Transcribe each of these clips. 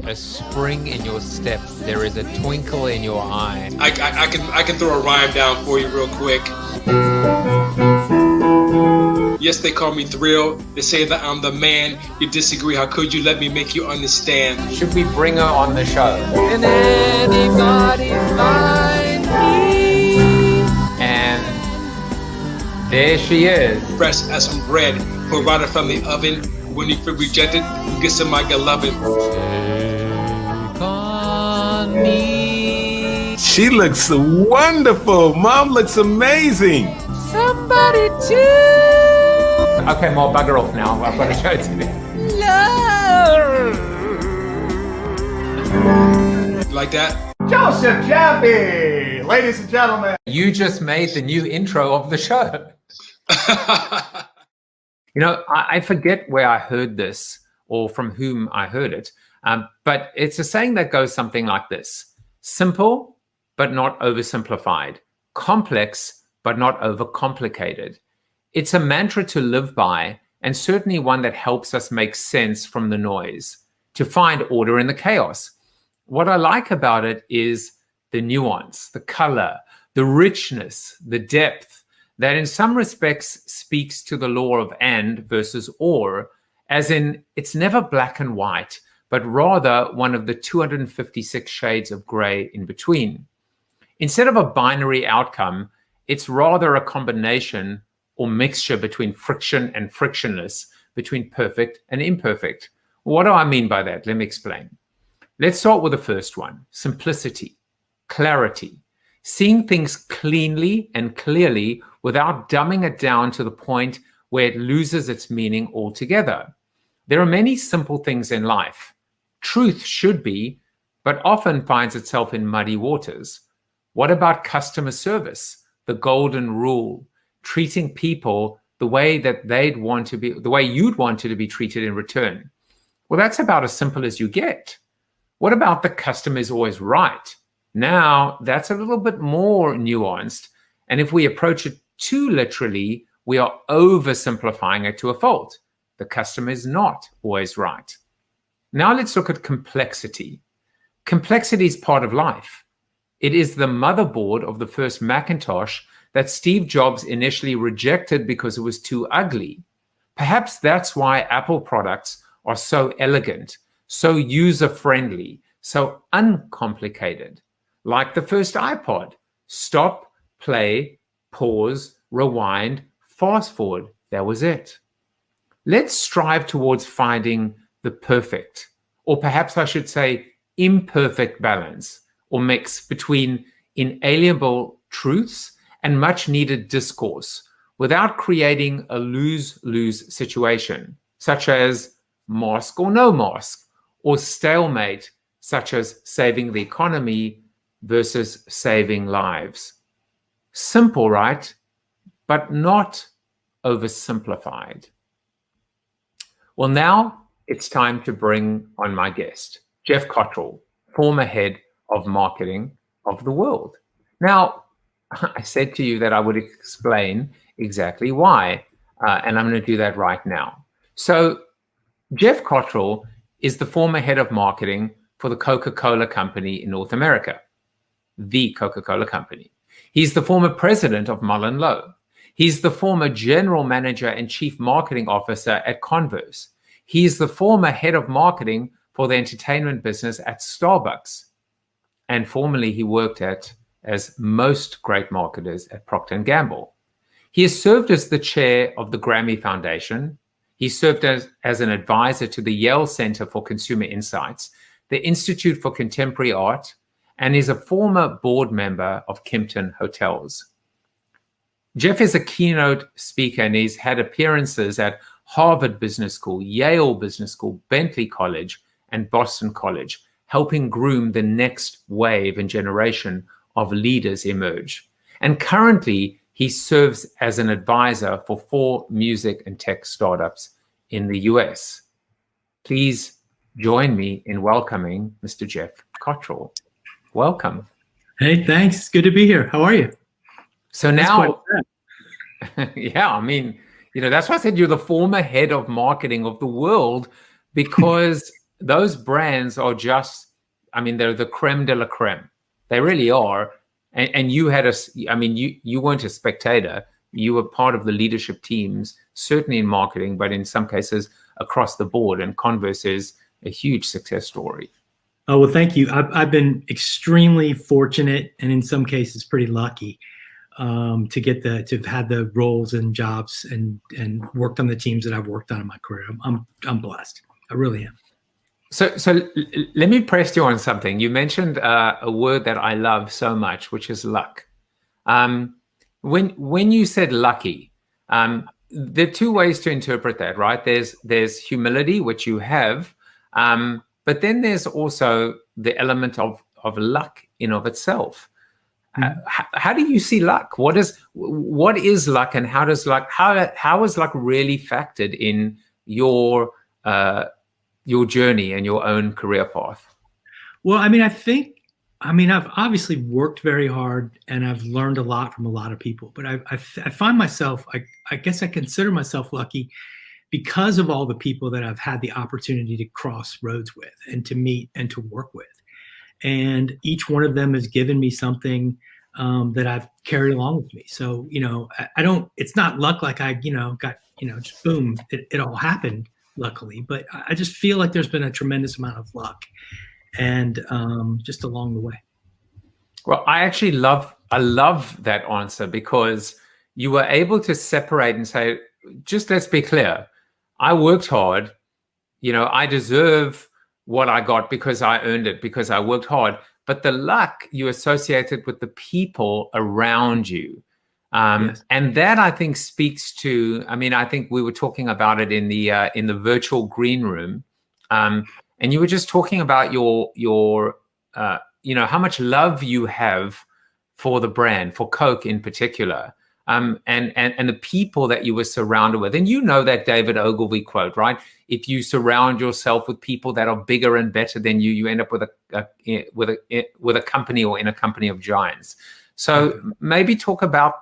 a spring in your step. There is a twinkle in your eye. I can throw a rhyme down for you real quick. Yes, they call me Thrill. They say that I'm the man. You disagree, how could you? Let me make you understand. Should we bring her on the show? Can anybody find me? And there she is. Fresh as some bread, pulled right from the oven. When you feel rejected, you get some my loving. Take on me. She looks wonderful. Mom looks amazing. Somebody to. Okay, more bugger off now. I've got to show it to you. Like that? Joseph Jaffe, ladies and gentlemen. You just made the new intro of the show. You know, I forget where I heard this or from whom I heard it, but it's a saying that goes something like this: simple, but not oversimplified; complex, but not overcomplicated. It's a mantra to live by, and certainly one that helps us make sense from the noise, to find order in the chaos. What I like about it is the nuance, the color, the richness, the depth, that in some respects speaks to the law of and versus or, as in it's never black and white, but rather one of the 256 shades of gray in between. Instead of a binary outcome, it's rather a combination or mixture between friction and frictionless, between perfect and imperfect. What do I mean by that? Let me explain. Let's start with the first one: simplicity, clarity, seeing things cleanly and clearly without dumbing it down to the point where it loses its meaning altogether. There are many simple things in life. Truth should be, but often finds itself in muddy waters. What about customer service, the golden rule, treating people the way that they'd want to be, the way you'd want to be treated in return? Well, that's about as simple as you get. What about the customer is always right? Now, that's a little bit more nuanced. And if we approach it too literally, we are oversimplifying it to a fault. The customer is not always right. Now let's look at complexity. Complexity is part of life. It is the motherboard of the first Macintosh that Steve Jobs initially rejected because it was too ugly. Perhaps that's why Apple products are so elegant, so user-friendly, so uncomplicated. Like the first iPod: stop, play, pause, rewind, fast forward. That was it. Let's strive towards finding the perfect, or perhaps I should say imperfect balance or mix between inalienable truths and much needed discourse without creating a lose-lose situation, such as mask or no mask, or stalemate, such as saving the economy versus saving lives. Simple, right? But not oversimplified. Well, now it's time to bring on my guest, Geoff Cottrill, former head of marketing of the world. Now, I said to you that I would explain exactly why, and I'm going to do that right now. So, Geoff Cottrill is the former head of marketing for the Coca-Cola company in North America, the Coca-Cola company. He's the former president of Mullen Lowe. He's the former general manager and chief marketing officer at Converse. He's the former head of marketing for the entertainment business at Starbucks. And formerly he worked as most great marketers at Procter & Gamble. He has served as the chair of the Grammy Foundation. He served as an advisor to the Yale Center for Consumer Insights, the Institute for Contemporary Art, and is a former board member of Kimpton Hotels. Geoff is a keynote speaker, and he's had appearances at Harvard Business School, Yale Business School, Bentley College, and Boston College, helping groom the next wave and generation of leaders emerge. And currently, he serves as an advisor for 4 music and tech startups in the US. Please join me in welcoming Mr. Geoff Cottrill. Welcome. Hey, thanks. It's good to be here. How are you? So now, yeah, I mean, that's why I said you're the former head of marketing of the world, because those brands are just, I mean, they're the creme de la creme. They really are. And you had I mean, you weren't a spectator. You were part of the leadership teams, certainly in marketing, but in some cases across the board. And Converse is a huge success story. Oh, well, thank you. I've been extremely fortunate, and in some cases pretty lucky, to have had the roles and jobs and worked on the teams that I've worked on in my career. I'm blessed. I really am. So let me press you on something. You mentioned a word that I love so much, which is luck. When you said lucky, there are two ways to interpret that, right? There's humility, which you have, but then there's also the element of luck in of itself. How do you see luck? What is luck, and how is luck really factored in your journey and your own career path? Well, I mean, I've obviously worked very hard, and I've learned a lot from a lot of people, but I find myself, I guess I consider myself lucky because of all the people that I've had the opportunity to cross roads with and to meet and to work with. And each one of them has given me something that I've carried along with me. So, it's not luck like I, got, just boom, it all happened luckily, but I just feel like there's been a tremendous amount of luck and just along the way. Well, I love that answer, because you were able to separate and say, just let's be clear. I worked hard, I deserve what I got because I earned it, because I worked hard. But the luck you associated with the people around you. Yes. And that, I think, speaks to, I mean, I think we were talking about it in the virtual green room. And you were just talking about your how much love you have for the brand, for Coke in particular. And the people that you were surrounded with. And that David Ogilvy quote, right? If you surround yourself with people that are bigger and better than you, you end up with a company, or in a company of giants. So maybe talk about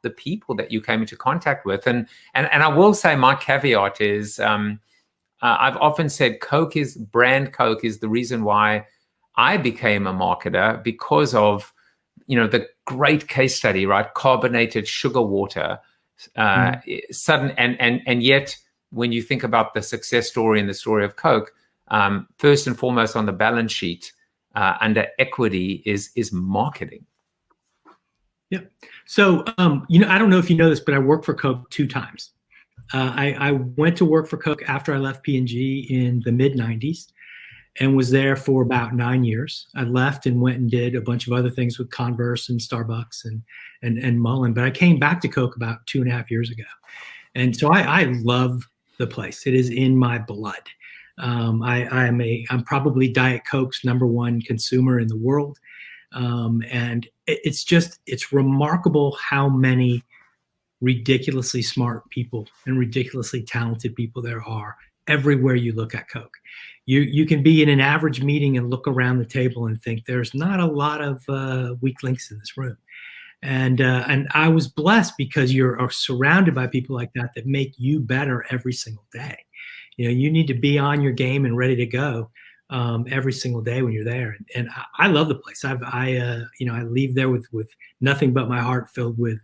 the people that you came into contact with. And I will say, my caveat is, I've often said brand Coke is the reason why I became a marketer, because of the great case study, right? Carbonated sugar water, sudden, and yet when you think about the success story and the story of Coke, first and foremost on the balance sheet, under equity is marketing. Yeah. So, I don't know if you know this, but I worked for Coke 2 times. I went to work for Coke after I left P&G in the mid 90s. And was there for about 9 years. I left and went and did a bunch of other things with Converse and Starbucks and Mullen. But I came back to Coke about 2.5 years ago. And so I love the place. It is in my blood. I'm probably Diet Coke's #1 consumer in the world. And it's remarkable how many ridiculously smart people and ridiculously talented people there are everywhere you look at Coke. You can be in an average meeting and look around the table and think there's not a lot of weak links in this room. And I was blessed because you're surrounded by people like that make you better every single day. You need to be on your game and ready to go every single day when you're there. And I love the place. I leave there with nothing but my heart filled with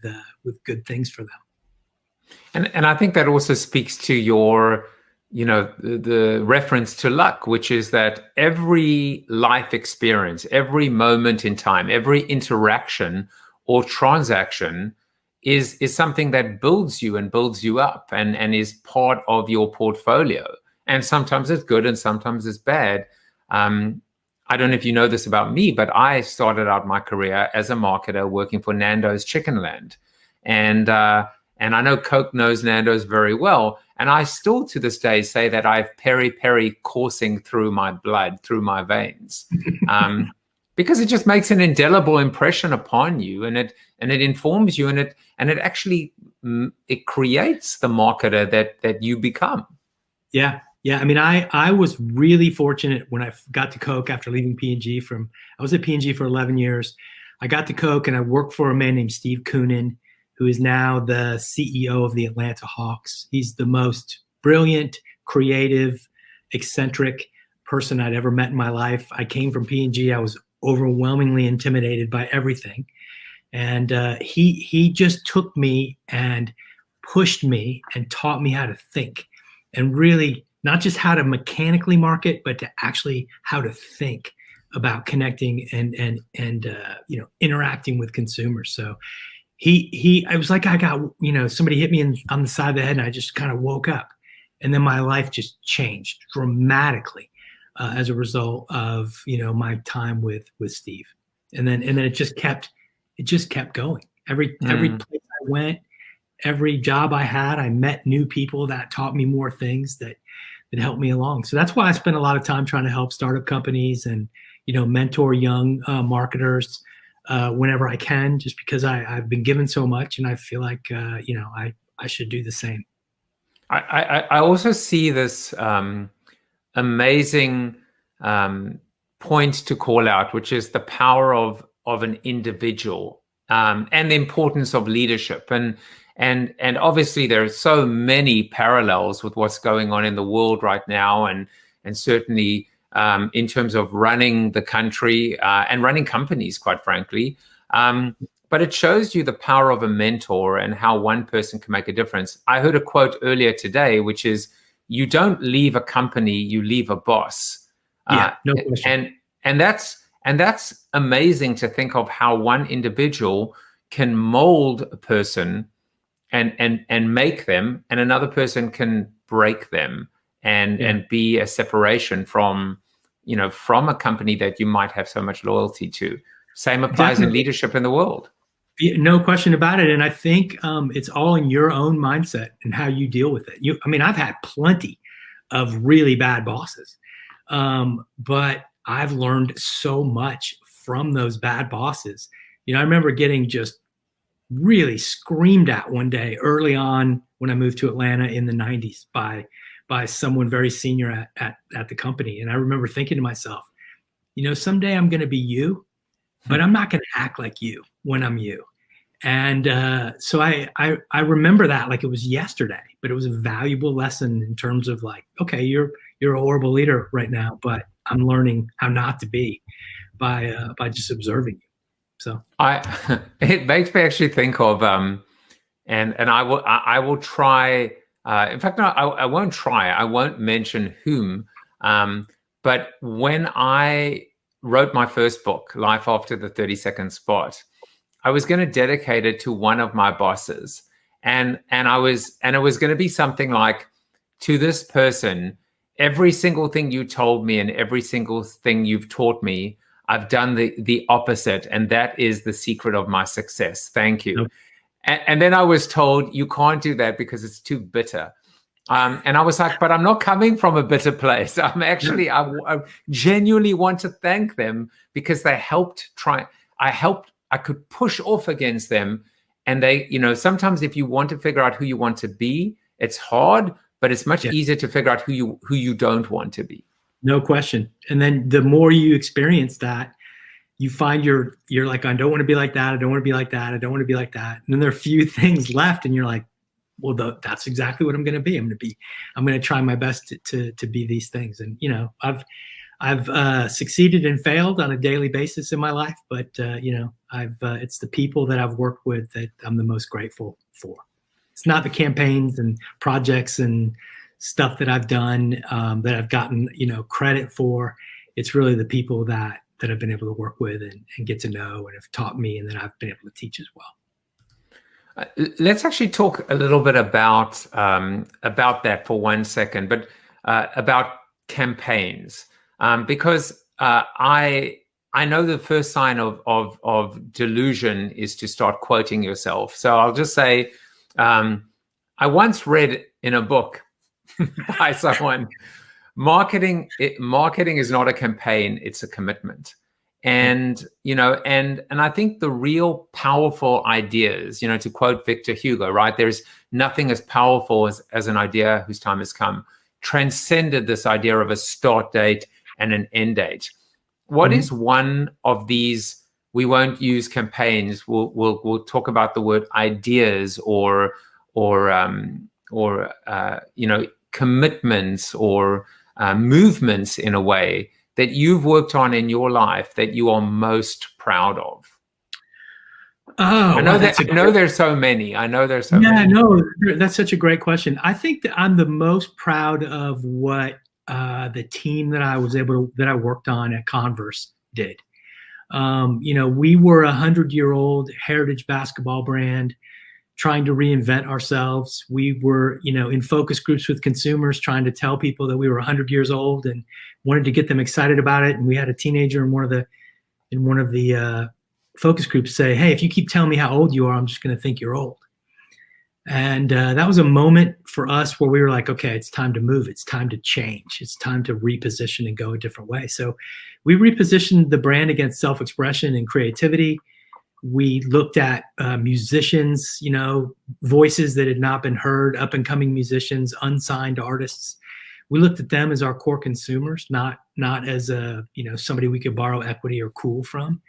good things for them. And I think that also speaks to your the reference to luck, which is that every life experience, every moment in time, every interaction or transaction is something that builds you and builds you up and is part of your portfolio. And sometimes it's good and sometimes it's bad. I don't know if you know this about me, but I started out my career as a marketer working for Nando's Chicken Land. And I know Coke knows Nando's very well. And I still to this day say that I have peri-peri coursing through my blood, through my veins, because it just makes an indelible impression upon you, and it informs you, and it actually it creates the marketer that you become. Yeah. I mean, I was really fortunate when I got to Coke after leaving P&G. I was at P&G for 11 years. I got to Coke and I worked for a man named Steve Koonin, who is now the CEO of the Atlanta Hawks. He's the most brilliant, creative, eccentric person I'd ever met in my life. I came from P&G. I was overwhelmingly intimidated by everything. And he just took me and pushed me and taught me how to think, and really not just how to mechanically market, but to actually how to think about connecting and interacting with consumers. So I was like, I got, somebody hit me on the side of the head, and I just kind of woke up, and then my life just changed dramatically as a result of, my time with Steve. And then it just kept going. Every place I went, every job I had, I met new people that taught me more things that helped me along. So that's why I spend a lot of time trying to help startup companies and, mentor young marketers whenever I can, just because I've been given so much, and I feel like, I should do the same. I also see this amazing point to call out, which is the power of an individual and the importance of leadership. And obviously there are so many parallels with what's going on in the world right now, and certainly in terms of running the country and running companies, quite frankly. But it shows you the power of a mentor and how one person can make a difference. I heard a quote earlier today, which is, you don't leave a company, you leave a boss. Yeah, no question. And that's amazing to think of, how one individual can mold a person and make them, and another person can break them and be a separation from a company that you might have so much loyalty to. Same applies Definitely. in leadership in the world. No question about it. And I think it's all in your own mindset and how you deal with it. I've had plenty of really bad bosses, but I've learned so much from those bad bosses. I remember getting just really screamed at one day early on when I moved to Atlanta in the 90s by someone very senior at the company. And I remember thinking to myself, someday I'm going to be you, but I'm not going to act like you when I'm you. And so I remember that like it was yesterday, but it was a valuable lesson in terms of like, okay, you're a horrible leader right now, but I'm learning how not to be by just observing you. So it makes me actually think of and I will try. In fact, no, I won't try. I won't mention whom. But when I wrote my first book, Life After the 30-Second Spot, I was going to dedicate it to one of my bosses, and it was going to be something like, to this person, every single thing you told me and every single thing you've taught me, I've done the opposite, and that is the secret of my success. Thank you. Nope. And then I was told, you can't do that because it's too bitter. And I was like, but I'm not coming from a bitter place. I'm actually, I genuinely want to thank them because they helped I could push off against them. And they, sometimes if you want to figure out who you want to be, it's hard, but it's much easier to figure out who you don't want to be. No question. And then the more you experience that, you find you're like, I don't want to be like that. I don't want to be like that. I don't want to be like that. And then there are a few things left, and you're like, well, that's exactly what I'm going to be. I'm going to try my best to be these things. And, I've succeeded and failed on a daily basis in my life, but it's the people that I've worked with that I'm the most grateful for. It's not the campaigns and projects and stuff that I've done that I've gotten, credit for. It's really the people that I've been able to work with and get to know and have taught me, and that I've been able to teach as well. Let's actually talk a little bit about that for 1 second, but about campaigns, because I know the first sign of delusion is to start quoting yourself. So I'll just say, I once read in a book by someone, marketing is not a campaign, it's a commitment. And I think the real powerful ideas, to quote Victor Hugo, right? There's nothing as powerful as an idea whose time has come, transcended this idea of a start date and an end date. What is one of these? We won't use campaigns. We'll talk about the word ideas or commitments or movements in a way that you've worked on in your life that you are most proud of? Oh, I know there's so many. I know there's so yeah, many. no, that's such a great question. I think that I'm the most proud of what the team that I worked on at Converse did. We were 100-year-old heritage basketball brand trying to reinvent ourselves. We were, in focus groups with consumers, trying to tell people that we were 100 years old and wanted to get them excited about it. And we had a teenager in one of the focus groups say, "Hey, if you keep telling me how old you are, I'm just going to think you're old." And that was a moment for us where we were like, okay, it's time to move. It's time to change. It's time to reposition and go a different way. So we repositioned the brand against self-expression and creativity. We looked at musicians, voices that had not been heard, up-and-coming musicians, unsigned artists. We looked at them as our core consumers, not as somebody we could borrow equity or cool from.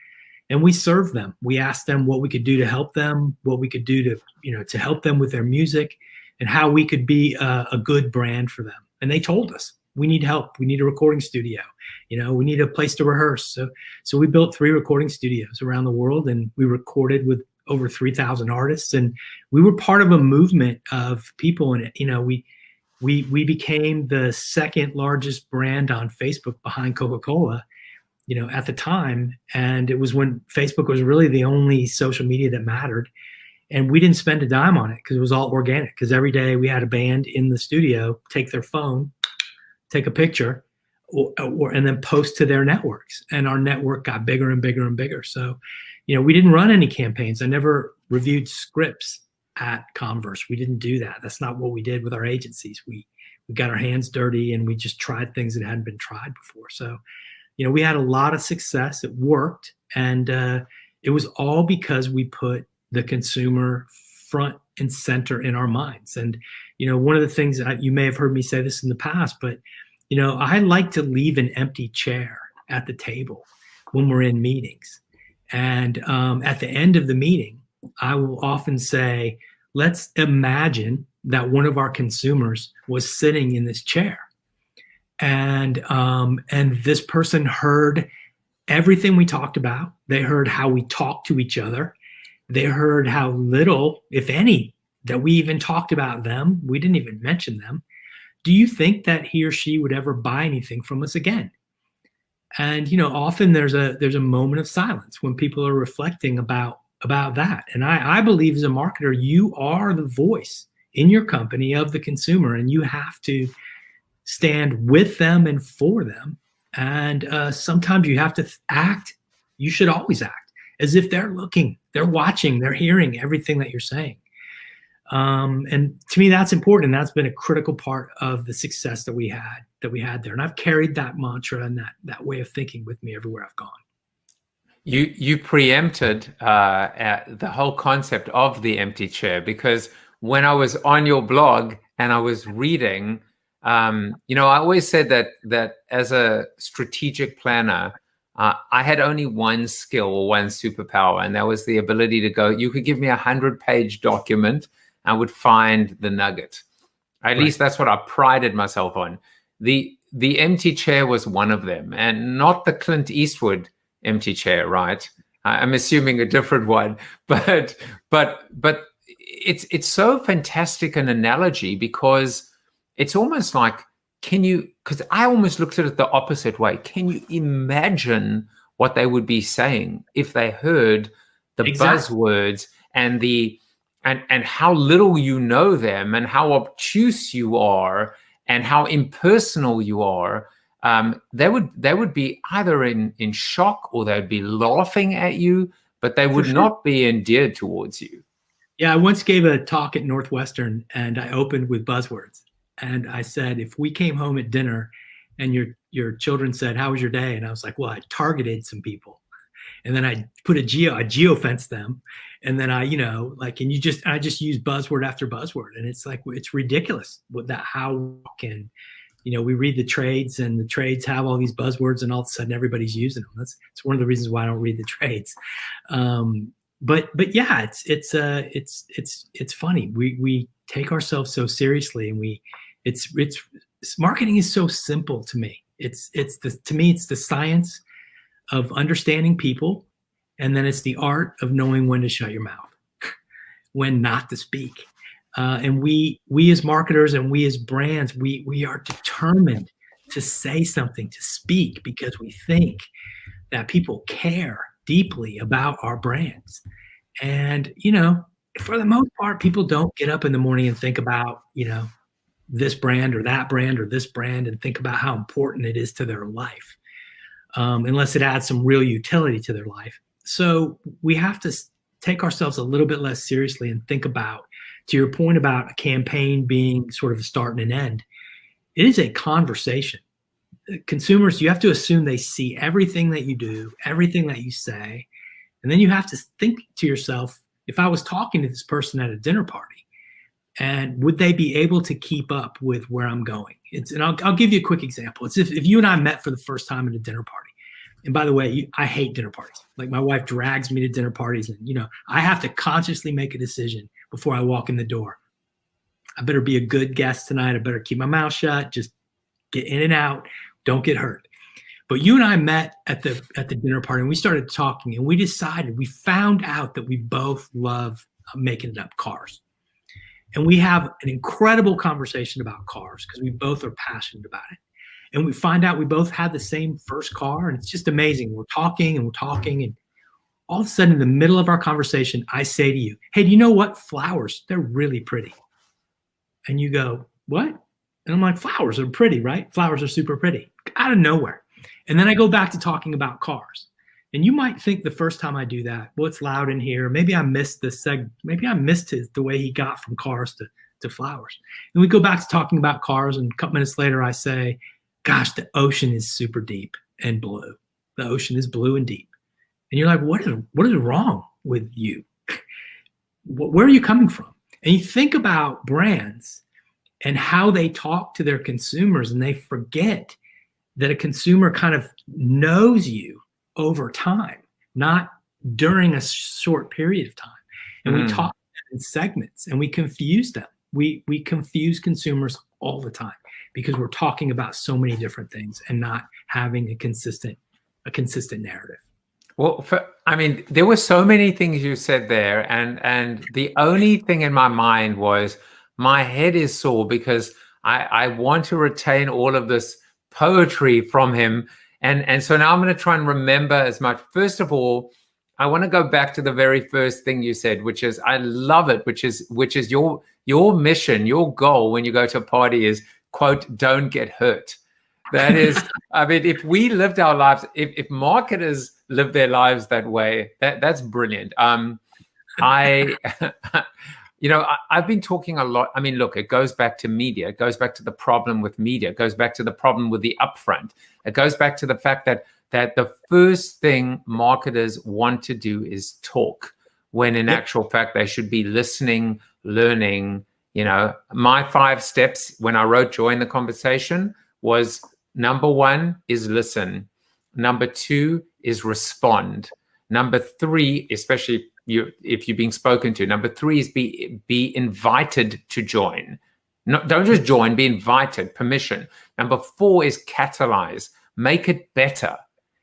And we served them. We asked them what we could do to help them, what we could do to help them with their music, and how we could be a good brand for them. And they told us, we need help. We need a recording studio. We need a place to rehearse. So we built 3 recording studios around the world, and we recorded with over 3,000 artists. And we were part of a movement of people. And we became the second largest brand on Facebook behind Coca-Cola, at the time. And it was when Facebook was really the only social media that mattered. And we didn't spend a dime on it because it was all organic. Because every day we had a band in the studio take their phone, take a picture, and then post to their networks. And our network got bigger and bigger and bigger. So, we didn't run any campaigns. I never reviewed scripts at Converse. We didn't do that. That's not what we did with our agencies. We got our hands dirty and we just tried things that hadn't been tried before. So, we had a lot of success. It worked. And it was all because we put the consumer front and center in our minds. And, one of the things that you may have heard me say this in the past, but, I like to leave an empty chair at the table when we're in meetings. And at the end of the meeting, I will often say, let's imagine that one of our consumers was sitting in this chair. And this person heard everything we talked about. They heard how we talked to each other. They heard how little, if any, that we even talked about them. We didn't even mention them. Do you think that he or she would ever buy anything from us again? And, often there's a moment of silence when people are reflecting about that. And I believe as a marketer, you are the voice in your company of the consumer, and you have to stand with them and for them. And sometimes you have to act. You should always act as if they're looking, they're watching, they're hearing everything that you're saying. And to me, that's important. And that's been a critical part of the success that we had there. And I've carried that mantra and that way of thinking with me everywhere I've gone. You preempted the whole concept of the empty chair, because when I was on your blog and I was reading, I always said that as a strategic planner, I had only one skill or one superpower, and that was the ability to go, you could give me 100-page document, I would find the nugget. At least that's what I prided myself on. The empty chair was one of them, and not the Clint Eastwood empty chair, right? I'm assuming a different one, but it's so fantastic an analogy, because it's almost like, because I almost looked at it the opposite way. Can you imagine what they would be saying if they heard the buzzwords and and how little you know them, and how obtuse you are, and how impersonal you are? They would be either in shock, or they'd be laughing at you, but they would not be endeared towards you. Yeah, I once gave a talk at Northwestern, and I opened with buzzwords. And I said, if we came home at dinner and your children said, "How was your day?" And I was like, well, I targeted some people. And then I put I geofenced them. And then I just use buzzword after buzzword. And it's like, it's ridiculous how can, we read the trades, and the trades have all these buzzwords, and all of a sudden everybody's using them. It's one of the reasons why I don't read the trades. But yeah, it's funny. We take ourselves so seriously, and it's marketing is so simple to me. To me, it's the science of understanding people, and then it's the art of knowing when to shut your mouth, when not to speak. And we as marketers and we as brands, we are determined to say something, to speak, because we think that people care deeply about our brands. And, for the most part, people don't get up in the morning and think about, this brand or that brand or this brand and think about how important it is to their life, unless it adds some real utility to their life. So we have to take ourselves a little bit less seriously and think about, to your point about a campaign being sort of a start and an end, it is a conversation. Consumers, you have to assume they see everything that you do, everything that you say, and then you have to think to yourself, if I was talking to this person at a dinner party, and would they be able to keep up with where I'm going? And I'll give you a quick example. It's if you and I met for the first time at a dinner party. And by the way, I hate dinner parties. Like, my wife drags me to dinner parties, and I have to consciously make a decision before I walk in the door. I better be a good guest tonight. I better keep my mouth shut. Just get in and out. Don't get hurt. But you and I met at the dinner party, and we started talking, and we found out that we both love making up cars. And we have an incredible conversation about cars because we both are passionate about it. And we find out we both had the same first car, and it's just amazing. We're talking, and all of a sudden, in the middle of our conversation, I say to you, hey, do you know what? Flowers, they're really pretty. And you go, what? And I'm like, flowers are pretty, right? Flowers are super pretty, out of nowhere. And then I go back to talking about cars. And you might think the first time I do that, well, it's loud in here. Maybe I missed this segment. Maybe I missed the way he got from cars to flowers. And we go back to talking about cars, and a couple minutes later, I say, gosh, the ocean is super deep and blue. The ocean is blue and deep. And you're like, what is wrong with you? Where are you coming from? And you think about brands and how they talk to their consumers, and they forget that a consumer kind of knows you over time, not during a short period of time. And we talk in segments, and we confuse them. We confuse consumers all the time because we're talking about so many different things and not having a consistent narrative. Well, there were so many things you said there, and the only thing in my mind was my head is sore because I want to retain all of this poetry from him. And so now I'm going to try and remember as much. First of all, I want to go back to the very first thing you said, which is, I love it, which is your mission, your goal when you go to a party is, quote, don't get hurt. That is, if we lived our lives, if marketers live their lives that way, that's brilliant. I've been talking a lot. Look, it goes back to media. It goes back to the problem with media. It goes back to the problem with the upfront. It goes back to the fact that the first thing marketers want to do is talk, when in actual fact, they should be listening, learning. My 5 steps when I wrote Join the Conversation was, number 1 is listen. Number 2 is respond. Number 3, especially if you're being spoken to. Number 3 is be invited to join. No, don't just join, be invited, permission. Number 4 is catalyze, make it better.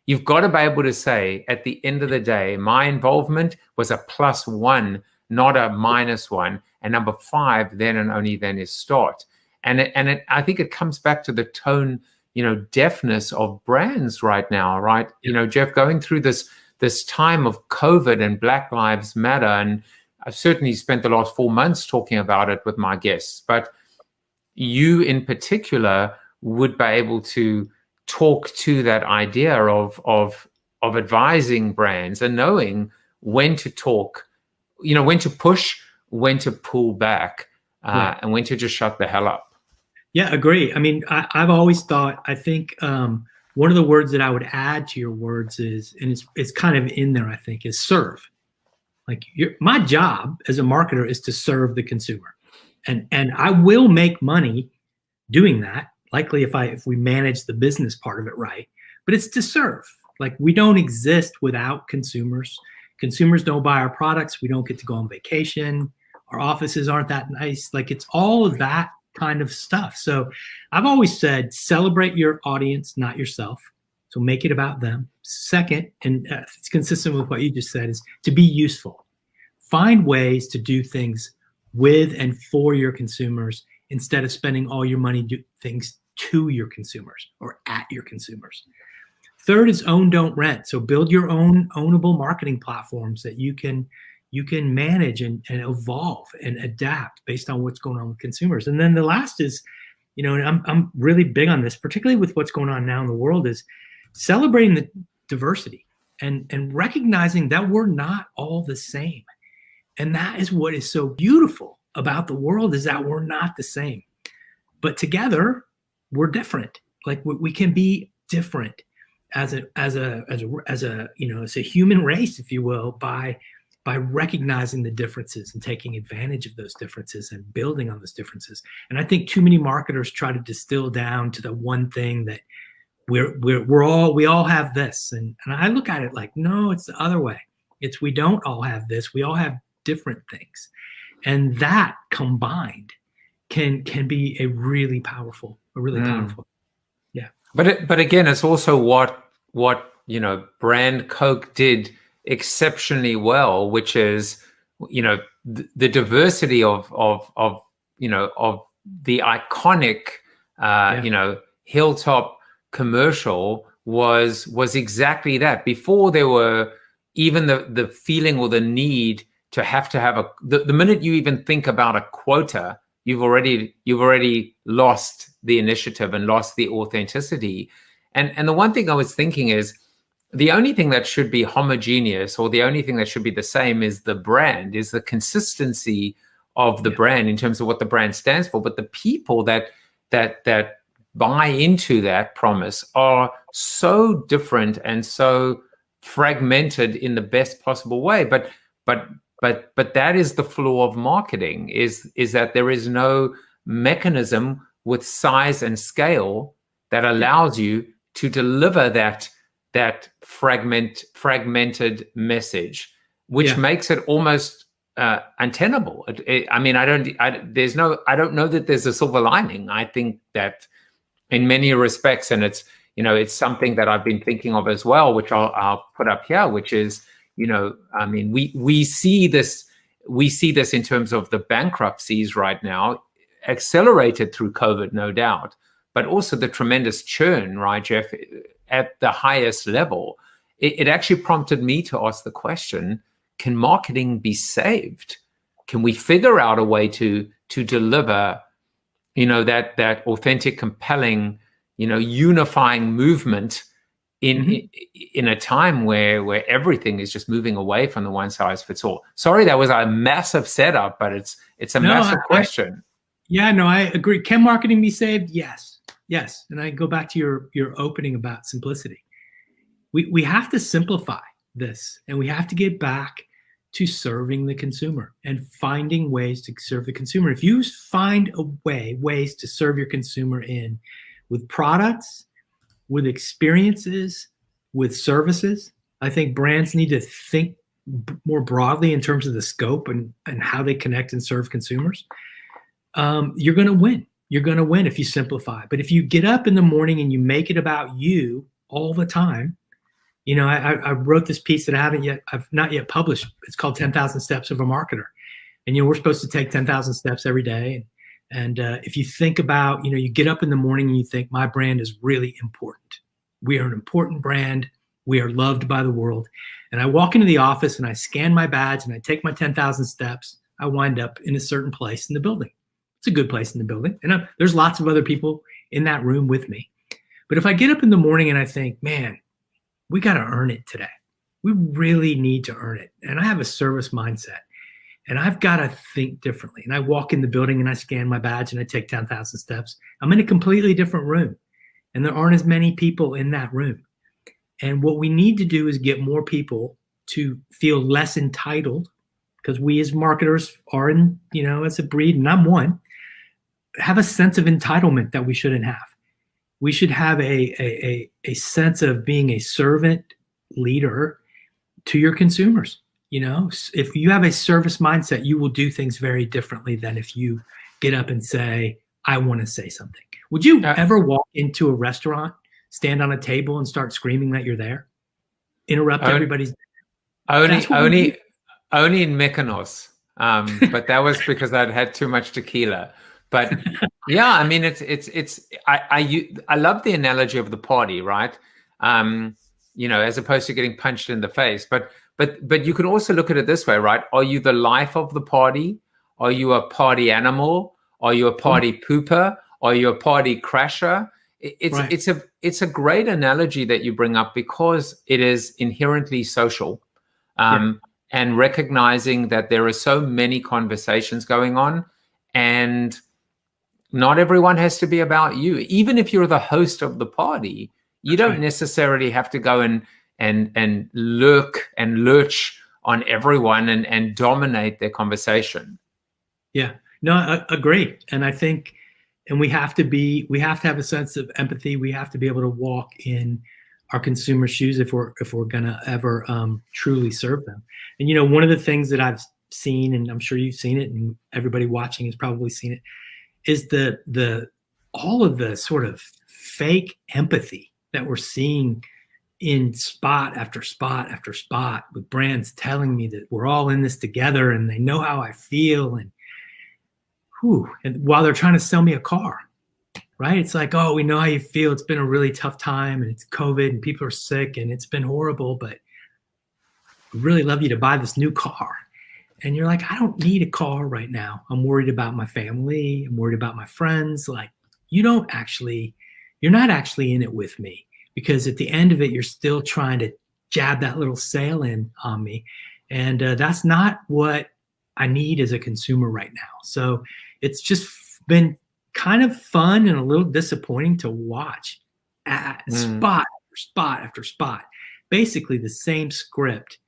You've got to be able to say, at the end of the day, my involvement was a +1, not a -1. And number 5, then and only then, is start. And I think it comes back to the tone, deafness of brands right now, right? Geoff, going through this time of COVID and Black Lives Matter, and I've certainly spent the last 4 months talking about it with my guests, but you in particular would be able to talk to that idea of advising brands and knowing when to talk, when to push, when to pull back, and when to just shut the hell up. Yeah, agree. I've always thought, I think one of the words that I would add to your words is, and it's kind of in there, I think, is serve. Like, my job as a marketer is to serve the consumer, and I will make money doing that. Likely if we manage the business part of it right, but it's to serve. Like, we don't exist without consumers. Consumers don't buy our products. We don't get to go on vacation. Our offices aren't that nice. Like, it's all of that kind of stuff. So I've always said, celebrate your audience, not yourself. So make it about them. Second, and it's consistent with what you just said, is to be useful. Find ways to do things with and for your consumers instead of spending all your money do things to your consumers or at your consumers. Third is own, don't rent. So build your own ownable marketing platforms that you can manage and evolve and adapt based on what's going on with consumers. And then the last is, you know, and I'm really big on this, particularly with what's going on now in the world, is celebrating the diversity and recognizing that we're not all the same. And that is what is so beautiful about the world, is that we're not the same, but together we're different. Like we can be different as a human race, if you will, by recognizing the differences and taking advantage of those differences and building on those differences. And I think too many marketers try to distill down to the one thing that we all have this. And I look at it like, no, it's the other way. It's, we don't all have this. We all have different things. And that combined can be a really powerful. Yeah. But again, it's also what you know, brand Coke did exceptionally well, which is, you know, the diversity of you know, of the iconic you know, hilltop commercial was exactly that. Before there were even the feeling or the need to have the minute you even think about a quota, you've already lost the initiative and lost the authenticity. And the one thing I was thinking is, the only thing that should be homogeneous, or the only thing that should be the same, is the brand, is the consistency of the brand in terms of what the brand stands for. But the people that buy into that promise are so different and so fragmented in the best possible way. But that is the flaw of marketing, is that there is no mechanism with size and scale that allows you to deliver that fragmented message, which makes it almost untenable. I mean, I don't know that there's a silver lining. I think that in many respects, and it's, you know, it's something that I've been thinking of as well, which I'll put up here, which is, you know, I mean, we see this in terms of the bankruptcies right now, accelerated through COVID, no doubt, but also the tremendous churn, right, Geoff, at the highest level. It actually prompted me to ask the question, can marketing be saved? Can we figure out a way to deliver, you know, that authentic, compelling, you know, unifying movement in a time where everything is just moving away from the one size fits all? Sorry, that was a massive setup, but it's a massive question. I agree. Can marketing be saved? Yes. And I go back to your opening about simplicity. We have to simplify this, and we have to get back to serving the consumer and finding ways to serve the consumer. If you find ways to serve your consumer with products, with experiences, with services, I think brands need to think more broadly in terms of the scope and how they connect and serve consumers. You're going to win. You're going to win if you simplify. But if you get up in the morning and you make it about you all the time, you know, I wrote this piece that I've not yet published. It's called 10,000 Steps of a Marketer. And, you know, we're supposed to take 10,000 steps every day. And if you think about, you know, you get up in the morning and you think, my brand is really important. We are an important brand. We are loved by the world. And I walk into the office and I scan my badge and I take my 10,000 steps. I wind up in a certain place in the building. It's a good place in the building. And there's lots of other people in that room with me. But if I get up in the morning and I think, man, we got to earn it today. We really need to earn it. And I have a service mindset. And I've got to think differently. And I walk in the building and I scan my badge and I take 10,000 steps. I'm in a completely different room. And there aren't as many people in that room. And what we need to do is get more people to feel less entitled, because we as marketers are in, you know, as a breed, and I'm one, have a sense of entitlement that we shouldn't have. We should have a sense of being a servant leader to your consumers. You know, if you have a service mindset, you will do things very differently than if you get up and say, I want to say something. Would you ever walk into a restaurant, stand on a table, and start screaming that you're there? Interrupt everybody's. Only in Mykonos, but that was because I'd had too much tequila. But yeah, I mean, I love the analogy of the party, right? As opposed to getting punched in the face. But you can also look at it this way, right? Are you the life of the party? Are you a party animal? Are you a party pooper? Are you a party crasher? It's a great analogy that you bring up because it is inherently social, and recognizing that there are so many conversations going on, and not everyone has to be about you. Even if you're the host of the party, you don't necessarily have to go and lurk and lurch on everyone and dominate their conversation. Yeah, no, I agree. And I think, and we have to have a sense of empathy. We have to be able to walk in our consumer shoes if we're gonna ever truly serve them. And one of the things that I've seen, and I'm sure you've seen it, and everybody watching has probably seen it, is all of the sort of fake empathy that we're seeing in spot after spot after spot, with brands telling me that we're all in this together and they know how I feel, and while they're trying to sell me a car, right? It's like, oh, we know how you feel. It's been a really tough time, and it's COVID, and people are sick, and it's been horrible, but we really love you to buy this new car. And you're like, I don't need a car right now. I'm worried about my family. I'm worried about my friends. Like, you're not actually in it with me, because at the end of it, you're still trying to jab that little sale in on me. And that's not what I need as a consumer right now. So it's just been kind of fun and a little disappointing to watch at spot after spot after spot, basically the same script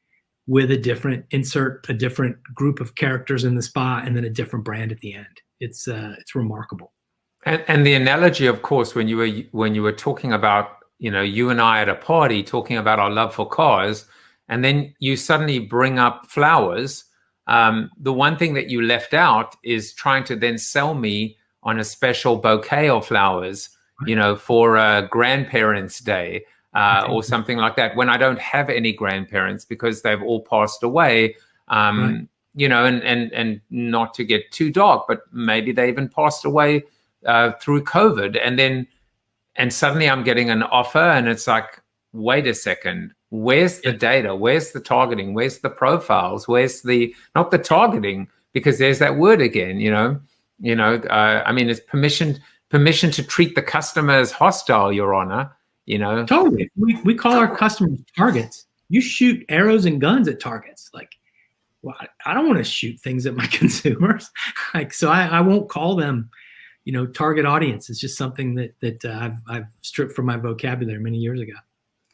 with a different group of characters in the spot and then a different brand at the end. It's remarkable. And the analogy, of course, when you were talking about, you and I at a party talking about our love for cars, and then you suddenly bring up flowers. The one thing that you left out is trying to then sell me on a special bouquet of flowers, for Grandparents' Day or something like that, when I don't have any grandparents because they've all passed away. And not to get too dark, but maybe they even passed away through COVID, and suddenly I'm getting an offer, and it's like, wait a second, where's the data? Where's the targeting? Where's the profiles? Where's not the targeting, because there's that word again, I mean, it's permission to treat the customer as hostile, Your Honor, Totally. We call our customers targets. You shoot arrows and guns at targets. Like, well, I don't want to shoot things at my consumers. So I won't call them, target audience. It's just something that I've stripped from my vocabulary many years ago.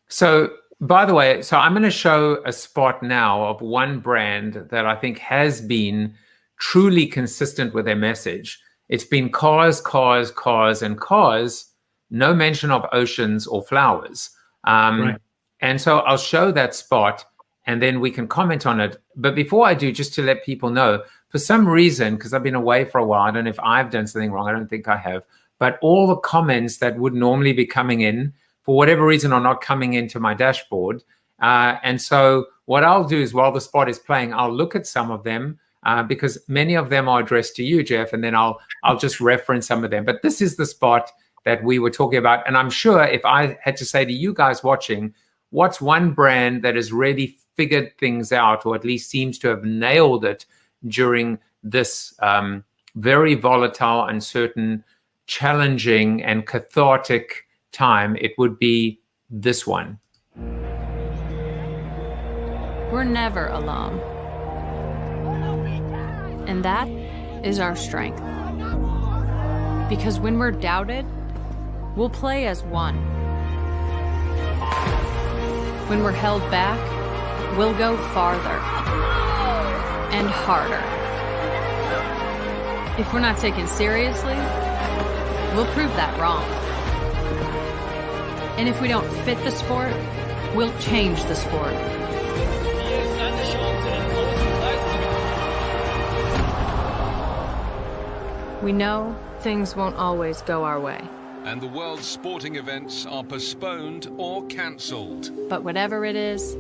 So, by the way, I'm going to show a spot now of one brand that I think has been truly consistent with their message. It's been cars, cars, cars, and cars. No mention of oceans or flowers. Right. And so I'll show that spot, and then we can comment on it. But before I do, just to let people know, for some reason, because I've been away for a while, I don't know if I've done something wrong. I don't think I have. But all the comments that would normally be coming in, for whatever reason, are not coming into my dashboard. And so what I'll do is, while the spot is playing, I'll look at some of them, because many of them are addressed to you, Geoff, and then I'll just reference some of them. But this is the spot that we were talking about. And I'm sure if I had to say to you guys watching, what's one brand that has really figured things out, or at least seems to have nailed it during this very volatile, uncertain, challenging, and cathartic time, it would be this one. We're never alone. And that is our strength. Because when we're doubted, we'll play as one. When we're held back, we'll go farther and harder. If we're not taken seriously, we'll prove that wrong. And if we don't fit the sport, we'll change the sport. We know things won't always go our way. And the world's sporting events are postponed or cancelled. But whatever it is,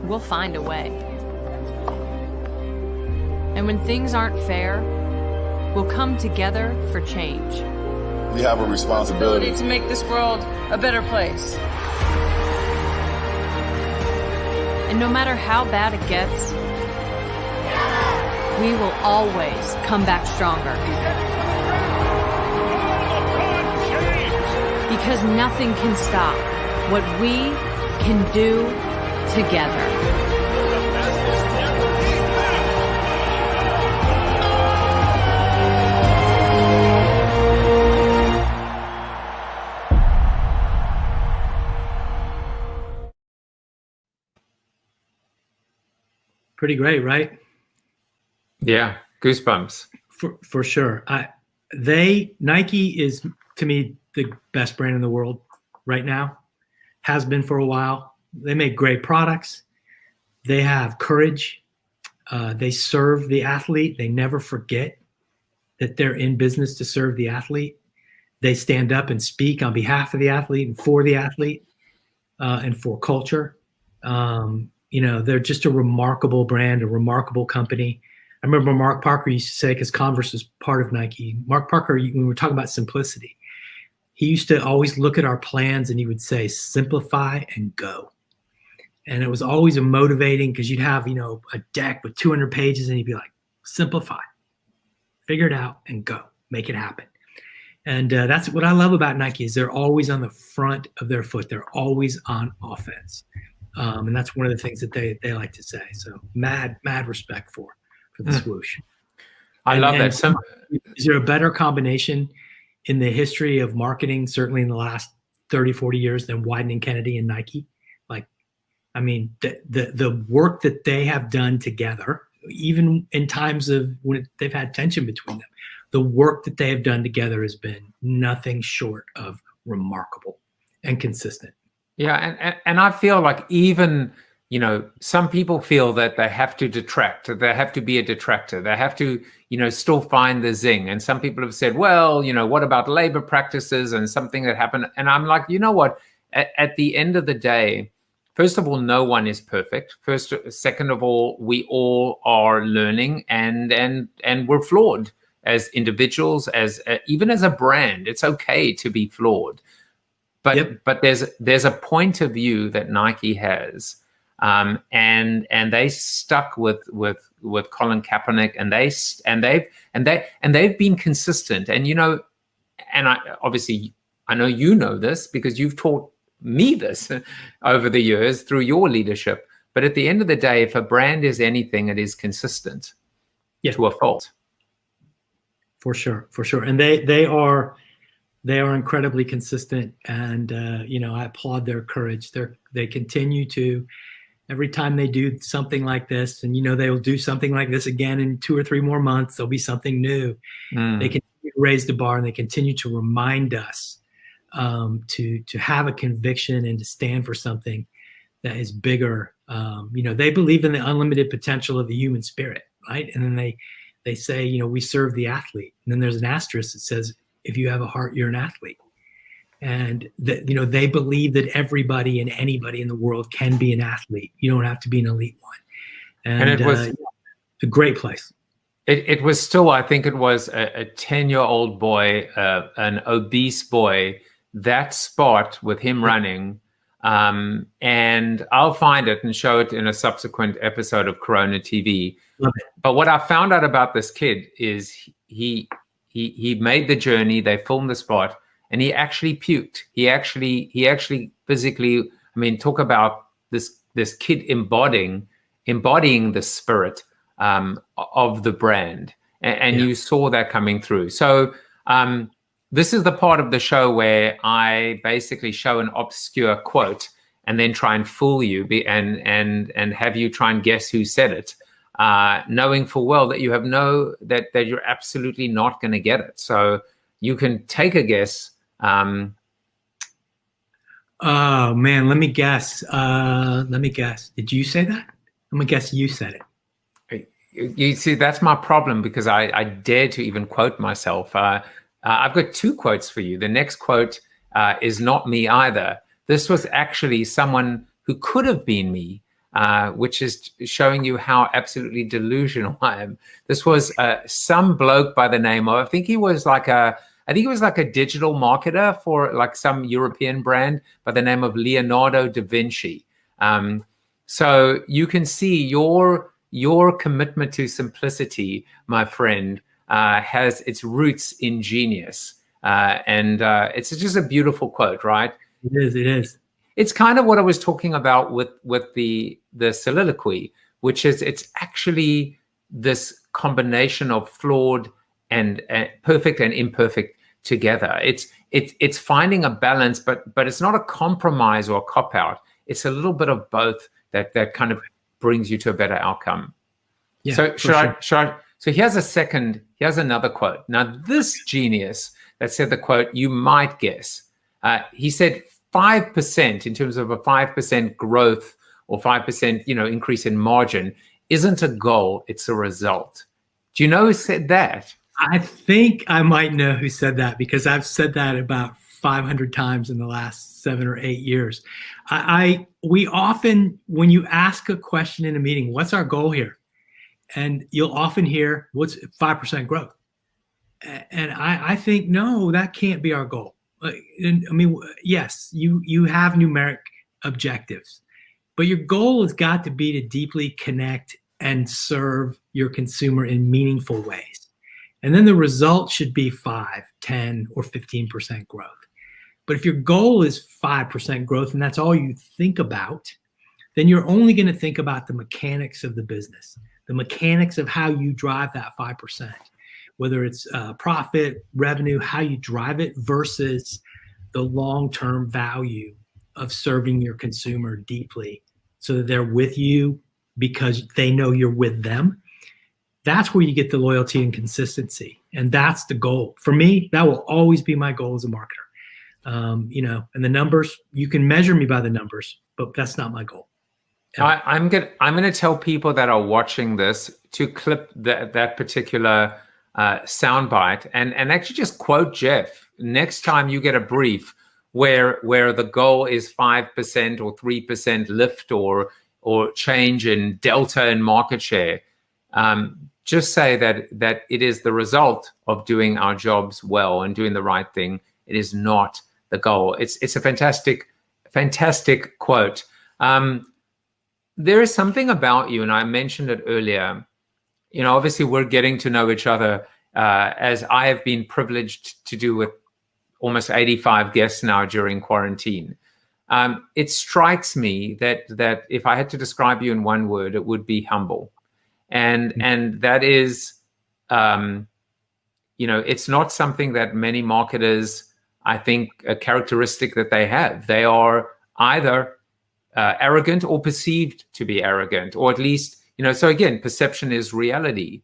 we'll find a way. And when things aren't fair, we'll come together for change. We have a responsibility to make this world a better place. And no matter how bad it gets, we will always come back stronger. Because nothing can stop what we can do together. Pretty great, right? Yeah, goosebumps. For sure. Nike is, to me, the best brand in the world right now. Has been for a while. They make great products. They have courage. They serve the athlete. They never forget that they're in business to serve the athlete. They stand up and speak on behalf of the athlete and for the athlete and for culture. They're just a remarkable brand, a remarkable company. I remember Mark Parker used to say, because Converse was part of Nike, Mark Parker, when we were talking about simplicity, he used to always look at our plans and he would say, simplify and go. And it was always a motivating, because you'd have, a deck with 200 pages and he'd be like, simplify, figure it out and go, make it happen. And that's what I love about Nike, is they're always on the front of their foot. They're always on offense. And that's one of the things that they like to say. So mad respect for the swoosh. I love that. Is there a better combination in the history of marketing, certainly in the last 30, 40 years, than Wieden & Kennedy and Nike? The work that they have done together, even in times of when they've had tension between them, the work that they have done together has been nothing short of remarkable and consistent. Yeah, and I feel like even, some people feel that they have to detract, they have to be a detractor, they have to, still find the zing. And some people have said, well, what about labor practices and something that happened? And I'm like, you know what? At the end of the day, first of all, no one is perfect. Second of all, we all are learning and we're flawed as individuals, even as a brand. It's okay to be flawed. But there's a point of view that Nike has, and they stuck with Colin Kaepernick, and they've been consistent. And and I know you know this because you've taught me this over the years through your leadership. But at the end of the day, if a brand is anything, it is consistent to a fault. For sure, and they are incredibly consistent, and I applaud their courage. They continue to, every time they do something like this, and they'll do something like this again in 2 or 3 more months. There'll be something new. They continue to raise the bar, and they continue to remind us to have a conviction and to stand for something that is bigger. They believe in the unlimited potential of the human spirit, right? And then they say, we serve the athlete, and then there's an asterisk that says, if you have a heart, you're an athlete. And they believe that everybody and anybody in the world can be an athlete. You don't have to be an elite one. And it was a great place. It was still, I think it was a 10-year-old boy, an obese boy, that spot with him running. And I'll find it and show it in a subsequent episode of Corona TV. But what I found out about this kid is he made the journey. They filmed the spot, and he actually puked. He actually physically. Talk about this kid embodying the spirit of the brand, and you saw that coming through. So this is the part of the show where I basically show an obscure quote and then try and fool you and have you try and guess who said it. Knowing full well that you have that you're absolutely not going to get it. So you can take a guess. Oh man, let me guess. Did you say that? I'm gonna guess you said it. You see, that's my problem, because I dare to even quote myself. I've got two quotes for you. The next quote is not me either. This was actually someone who could have been me, which is showing you how absolutely delusional I am. This was some bloke by the name of, I think he was like a digital marketer for like some European brand by the name of Leonardo da Vinci. So you can see your commitment to simplicity, my friend, has its roots in genius. And it's just a beautiful quote, right? It is. It's kind of what I was talking about with the soliloquy, which is it's actually this combination of flawed and perfect and imperfect together. It's finding a balance, but it's not a compromise or a cop out. It's a little bit of both that kind of brings you to a better outcome. Yeah, so here's another quote. Now this genius that said the quote, you might guess, he said 5% in terms of a 5% growth or 5% increase in margin isn't a goal, it's a result. Do you know who said that? I think I might know who said that, because I've said that about 500 times in the last 7 or 8 years. We often, when you ask a question in a meeting, what's our goal here? And you'll often hear, what's 5% growth? And I think, no, that can't be our goal. Yes, you have numeric objectives, but your goal has got to be to deeply connect and serve your consumer in meaningful ways. And then the result should be 5, 10, or 15% growth. But if your goal is 5% growth and that's all you think about, then you're only going to think about the mechanics of the business, the mechanics of how you drive that 5%, whether it's profit, revenue, how you drive it versus the long-term value of serving your consumer deeply so that they're with you because they know you're with them. That's where you get the loyalty and consistency. And that's the goal. For me, that will always be my goal as a marketer. And the numbers, you can measure me by the numbers, but that's not my goal. I'm gonna tell people that are watching this to clip that particular soundbite and actually just quote Geoff next time you get a brief where the goal is 5% or 3% lift or change in delta in market share. Just say that it is the result of doing our jobs well and doing the right thing. It is not the goal. It's a fantastic quote. There is something about you, and I mentioned it earlier. Obviously we're getting to know each other as I have been privileged to do with almost 85 guests now during quarantine. It strikes me that if I had to describe you in one word, it would be humble. And that is, it's not something that many marketers, I think, a characteristic that they have. They are either arrogant or perceived to be arrogant, or at least, so again, perception is reality.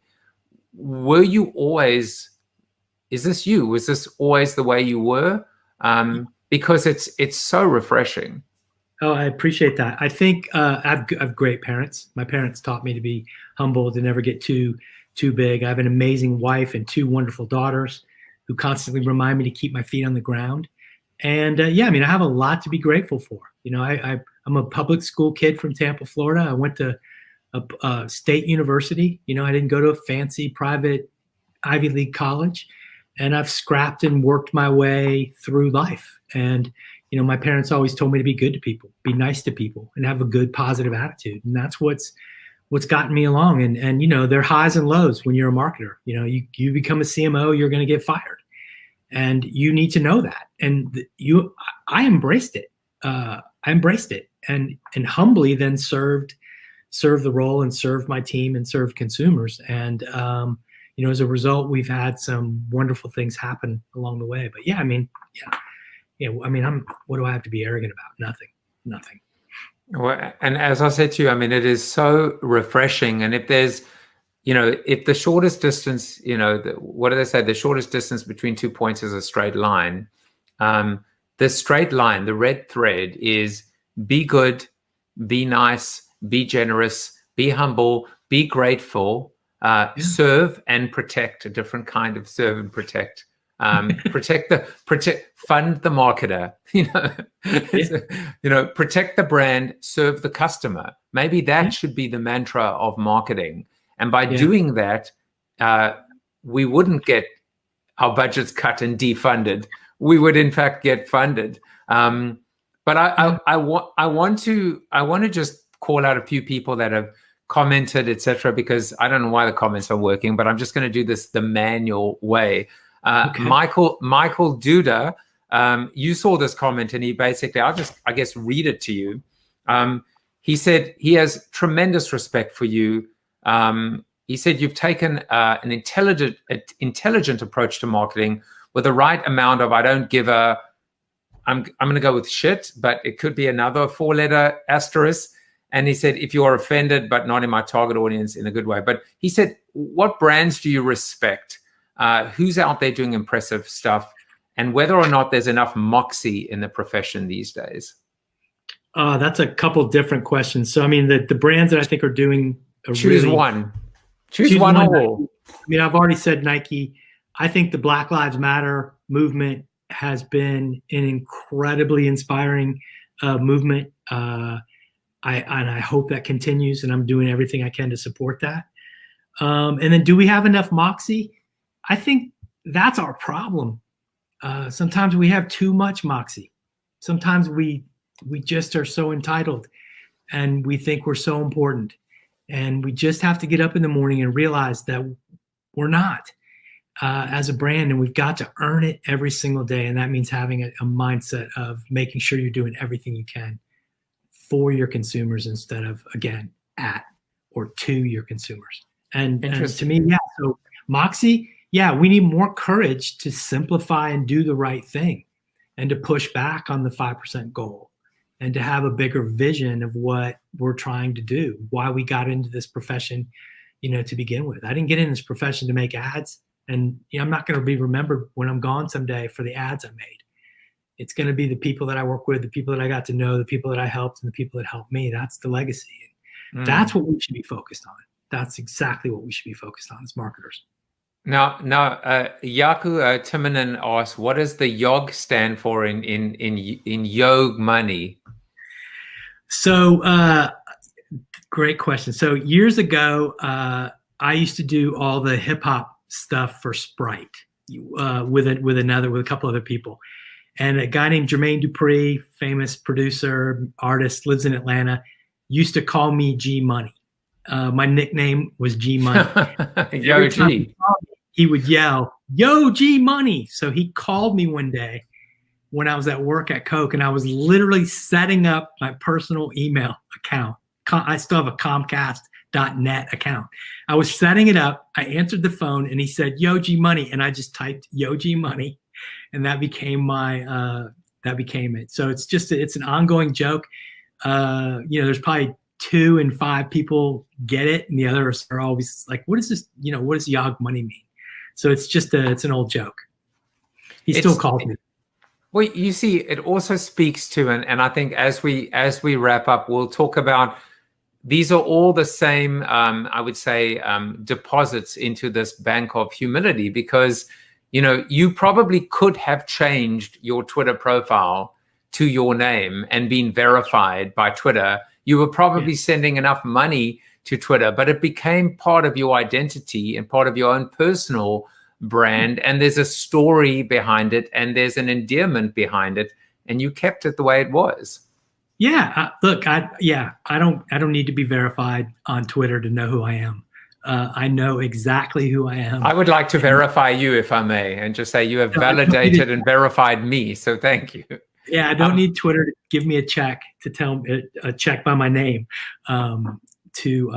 Were you always, is this you? Was this always the way you were? Because it's so refreshing. Oh, I appreciate that. I think I have great parents. My parents taught me to be humble, to never get too big. I have an amazing wife and 2 wonderful daughters who constantly remind me to keep my feet on the ground. And I have a lot to be grateful for. I'm a public school kid from Tampa, Florida. I went to a state university. I didn't go to a fancy private Ivy League college, and I've scrapped and worked my way through life. And my parents always told me to be good to people, be nice to people, and have a good, positive attitude. And that's what's gotten me along. And there are highs and lows when you're a marketer. You become a CMO, you're going to get fired, and you need to know that. And I embraced it. And humbly then served the role and served my team and served consumers. And as a result, we've had some wonderful things happen along the way. But what do I have to be arrogant about? Nothing. Well, and as I said to you, it is so refreshing. And if there's, if the shortest distance, what do they say? The shortest distance between 2 points is a straight line. The straight line, the red thread, is be good, be nice, be generous, be humble, be grateful, serve and protect, a different kind of serve and protect. Fund the marketer, protect the brand, serve the customer. Maybe that should be the mantra of marketing. And by doing that, we wouldn't get our budgets cut and defunded. We would in fact get funded. But I want to just call out a few people that have commented, etc., because I don't know why the comments are working, but I'm just going to do this the manual way. Michael Duda, you saw this comment, and he basically, I guess read it to you. He said he has tremendous respect for you. He said you've taken an intelligent approach to marketing with the right amount of, I don't give a, I'm going to go with shit, but it could be another 4-letter asterisk. And he said, if you are offended, but not in my target audience in a good way. But he said, what brands do you respect? Who's out there doing impressive stuff? And whether or not there's enough moxie in the profession these days? That's a couple different questions. So, I mean, the brands that I think are doing choose one. Choose one or all. I mean, I've already said Nike. I think the Black Lives Matter movement has been an incredibly inspiring movement. And I hope that continues, and I'm doing everything I can to support that. And then, do we have enough moxie? I think that's our problem. Sometimes we have too much moxie. Sometimes we just are so entitled, and we think we're so important. And we just have to get up in the morning and realize that we're not as a brand, and we've got to earn it every single day. And that means having a mindset of making sure you're doing everything you can for your consumers instead of, again, at or to your consumers. And to me, so moxie, we need more courage to simplify and do the right thing, and to push back on the 5% goal, and to have a bigger vision of what we're trying to do, why we got into this profession, to begin with. I didn't get in this profession to make ads, and I'm not going to be remembered when I'm gone someday for the ads I made. It's going to be the people that I work with, the people that I got to know, the people that I helped, and the people that helped me. That's the legacy. That's what we should be focused on. That's exactly what we should be focused on as marketers. Now, Yaku Timonen asks, what does the YOG stand for in Yog money? So, great question. So years ago, I used to do all the hip hop stuff for Sprite with a couple other people. And a guy named Jermaine Dupri, famous producer, artist, lives in Atlanta, used to call me G Money. My nickname was G Money. Yo, G. He would yell, "Yo, G Money." So he called me one day when I was at work at Coke, and I was literally setting up my personal email account. I still have a Comcast.net account. I was setting it up. I answered the phone, and he said, "Yo, G Money," and I just typed "Yo, G Money." And that became it. So it's an ongoing joke. There's probably 2 in 5 people get it, and the others are always like, what is this? What does Yog money mean? So it's an old joke. He still calls me. Well, you see, it also speaks to, and I think as we wrap up, we'll talk about, these are all the same, I would say, deposits into this bank of humility, because you probably could have changed your Twitter profile to your name and been verified by Twitter. You were probably sending enough money to Twitter, but it became part of your identity and part of your own personal brand. And there's a story behind it, and there's an endearment behind it, and you kept it the way it was. Yeah. Look, I don't need to be verified on Twitter to know who I am. I know exactly wwho I am. I would like to verify you, if I may, and just say you have validated and verified me. So thank you. Yeah, I don't need Twitter to give me a check to tell me a check by my name to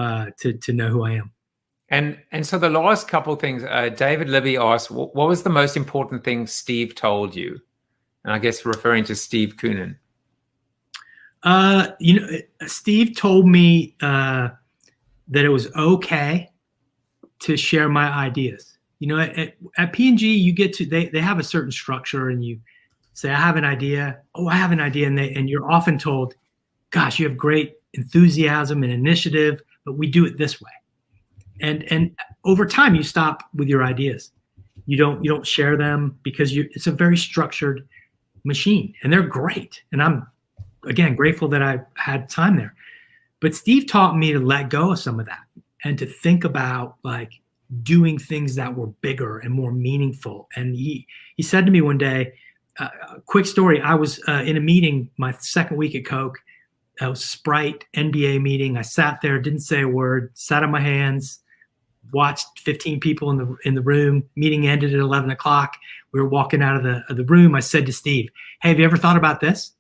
know who I am. And so the last couple of things, David Libby asked, what was the most important thing Steve told you? And I guess referring to Steve Koonin. Steve told me that it was okay to share my ideas. At P&G, you get to, they have a certain structure, and you say, I have an idea. Oh, I have an idea. And you're often told, gosh, you have great enthusiasm and initiative, but we do it this way. And over time, you stop with your ideas. You don't share them because it's a very structured machine, and they're great. And I'm, again, grateful that I had time there. But Steve taught me to let go of some of that and to think about like doing things that were bigger and more meaningful. And he said to me one day, quick story. I was in a meeting my second week at Coke. It was Sprite NBA meeting. I sat there, didn't say a word, sat on my hands, watched 15 people in the room. Meeting ended at 11 o'clock. We were walking out of the room. I said to Steve, "Hey, have you ever thought about this?"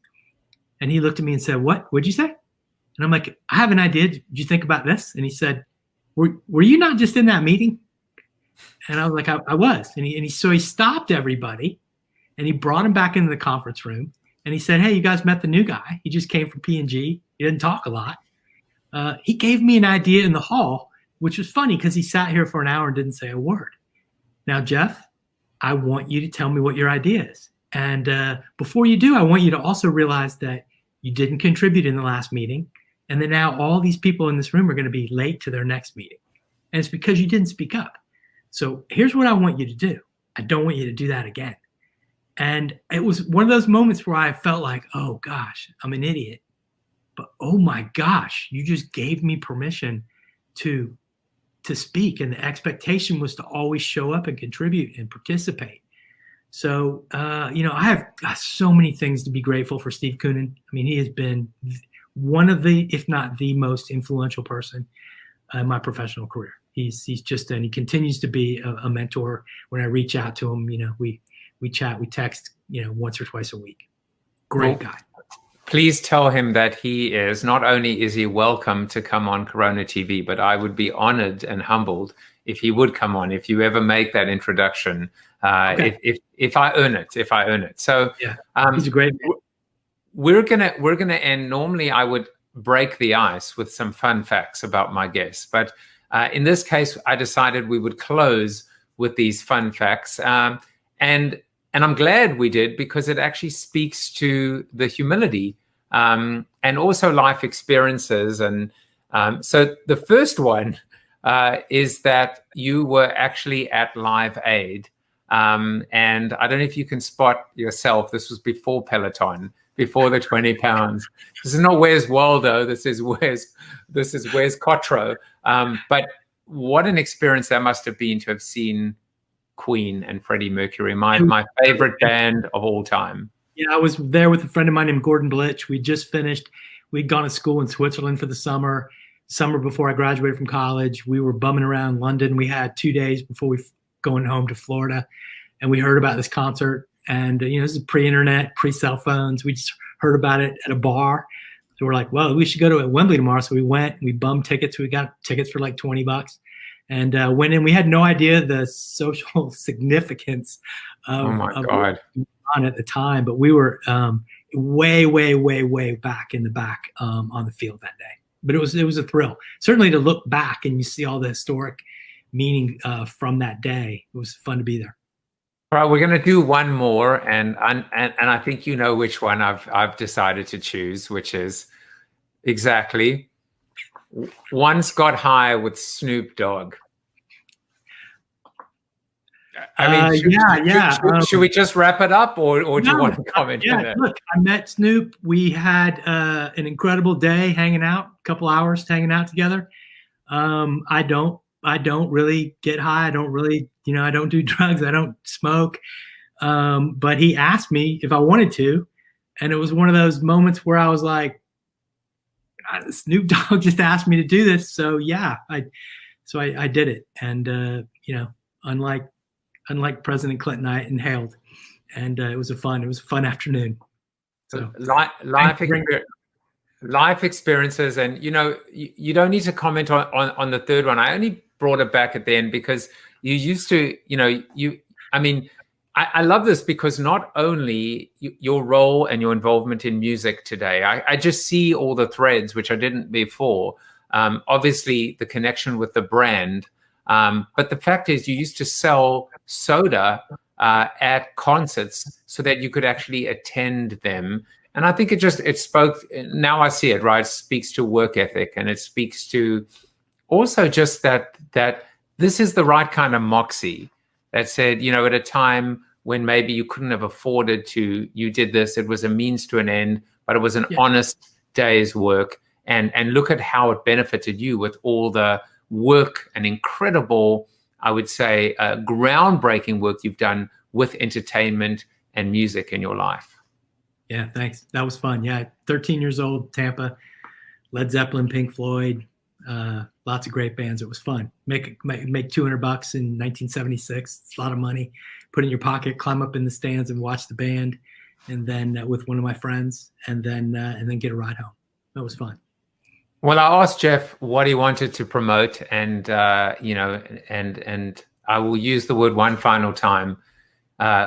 And he looked at me and said, "What? What'd you say?" And I'm like, "I have an idea. Did you think about this?" And he said, Were you not just in that meeting?" And I was like, I was. And he stopped everybody and he brought him back into the conference room. And he said, "Hey, you guys met the new guy. He just came from P&G. He didn't talk a lot." He gave me an idea in the hall, which was funny because he sat here for an hour and didn't say a word. "Now, Geoff, I want you to tell me what your idea is. And before you do, I want you to also realize that you didn't contribute in the last meeting. And then now all these people in this room are going to be late to their next meeting. And it's because you didn't speak up. So here's what I want you to do. I don't want you to do that again." And it was one of those moments where I felt like, oh gosh, I'm an idiot. But oh my gosh, you just gave me permission to speak. And the expectation was to always show up and contribute and participate. So, I have so many things to be grateful for Steve Koonin. I mean, he has been one of the, if not the most influential person in my professional career. He's just, and he continues to be a mentor. When I reach out to him, we chat, we text, once or twice a week. Great guy. Please tell him that he is, not only is he welcome to come on Corona TV, but I would be honored and humbled if he would come on, if you ever make that introduction, okay. if I earn it. So yeah, he's a great man. We're gonna end. Normally I would break the ice with some fun facts about my guests, but in this case, I decided we would close with these fun facts. And I'm glad we did, because it actually speaks to the humility and also life experiences. And so the first one is that you were actually at Live Aid. And I don't know if you can spot yourself. This was before Peloton, before the 20 pounds. This is not Where's Waldo. This is Where's Cottrell. But what an experience that must have been to have seen Queen and Freddie Mercury, my favorite band of all time. Yeah, I was there with a friend of mine named Gordon Blitch. We just finished. We'd gone to school in Switzerland for the summer before I graduated from college. We were bumming around London. We had 2 days before we going home to Florida, and we heard about this concert. And this is pre-internet, pre-cell phones. We just heard about it at a bar. So we're like, well, we should go to Wembley tomorrow. So we went. We bummed tickets. We got tickets for like $20. And went in. We had no idea the social significance of what was going on at the time, but we were way, way, way, way back in the back on the field that day. But it was a thrill, certainly, to look back and you see all the historic meaning from that day. It was fun to be there. All right, we're going to do one more, and I think you know which one I've decided to choose, which is exactly. Once got high with Snoop Dogg. I mean, should we just wrap it up, or do you want to comment on that? Look, I met Snoop. We had an incredible day hanging out, a couple hours hanging out together. I don't really get high. I don't really, I don't do drugs. I don't smoke. But he asked me if I wanted to, and it was one of those moments where I was like, Snoop Dogg just asked me to do this, so yeah, I did it, and unlike President Clinton, I inhaled, and it was a fun afternoon. So life experiences, and you don't need to comment on the third one. I only brought it back at the end because you used to, I love this because not only your role and your involvement in music today, I just see all the threads, which I didn't before. Obviously, the connection with the brand. But the fact is, you used to sell soda at concerts so that you could actually attend them. And I think it spoke, now I see it, right? It speaks to work ethic, and it speaks to also just that this is the right kind of moxie that said, you know, at a time when maybe you couldn't have afforded to, you did this. It was a means to an end, but it was an honest day's work. And look at how it benefited you with all the work and incredible, I would say, groundbreaking work you've done with entertainment and music in your life. Yeah, thanks. That was fun. Yeah, 13 years old, Tampa, Led Zeppelin, Pink Floyd, lots of great bands. It was fun. Make $200 in 1976. It's a lot of money. Put in your pocket, climb up in the stands and watch the band, and then with one of my friends, and then get a ride home. That was fun. Well, I asked Geoff what he wanted to promote, and you know, and I will use the word one final time.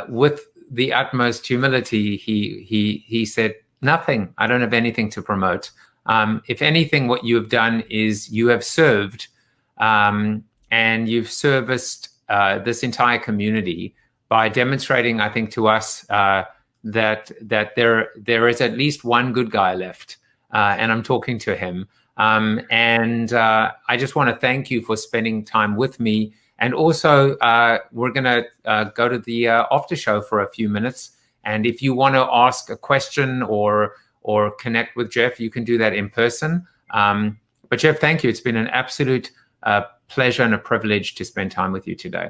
With the utmost humility, he said, nothing. I don't have anything to promote. If anything, what you have done is you have served, and you've serviced this entire community by demonstrating, I think, to us that there is at least one good guy left, and I'm talking to him. And I just want to thank you for spending time with me. And also, we're going to go to the after show for a few minutes. And if you want to ask a question or connect with Geoff, you can do that in person. But Geoff, thank you. It's been an absolute pleasure and a privilege to spend time with you today.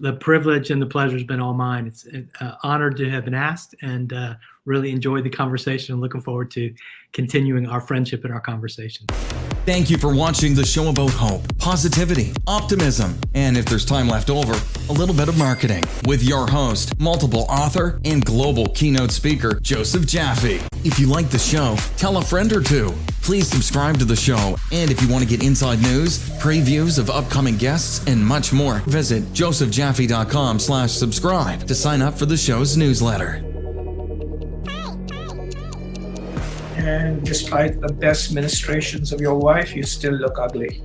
The privilege and the pleasure has been all mine. It's honored to have been asked, and really enjoyed the conversation, and looking forward to continuing our friendship and our conversation. Thank you for watching the show about hope, positivity, optimism, and if there's time left over, a little bit of marketing with your host, multiple author, and global keynote speaker, Joseph Jaffe. If you like the show, tell a friend or two. Please subscribe to the show, and if you want to get inside news, previews of upcoming guests, and much more, visit josephjaffe.com/subscribe to sign up for the show's newsletter. And despite the best ministrations of your wife, you still look ugly.